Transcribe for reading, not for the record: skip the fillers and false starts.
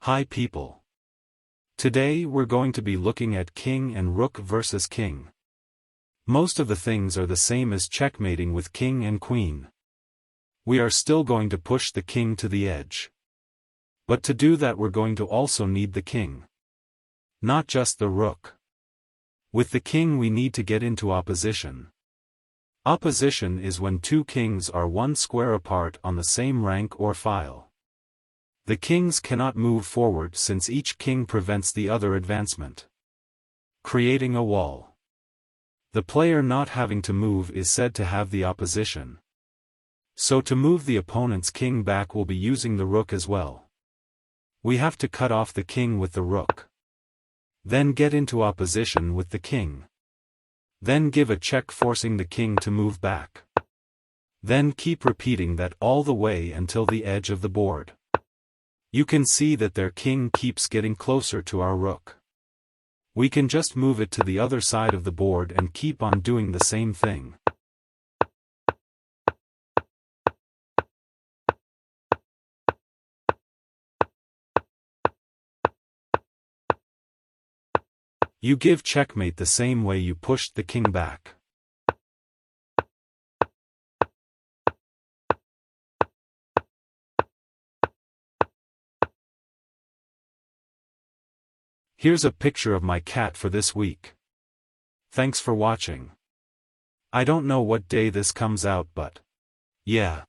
Hi people. Today we're going to be looking at King and Rook versus King. Most of the things are the same as checkmating with King and Queen. We are still going to push the King to the edge. But to do that we're going to also need the King. Not just the Rook. With the King we need to get into opposition. Opposition is when two kings are one square apart on the same rank or file. The kings cannot move forward since each king prevents the other advancement, creating a wall. The player not having to move is said to have the opposition. So to move the opponent's king back we'll be using the rook as well. We have to cut off the king with the rook. Then get into opposition with the king. Then give a check forcing the king to move back. Then keep repeating that all the way until the edge of the board. You can see that their king keeps getting closer to our rook. We can just move it to the other side of the board and keep on doing the same thing. You give checkmate the same way you pushed the king back. Here's a picture of my cat for this week. Thanks for watching. I don't know what day this comes out but yeah.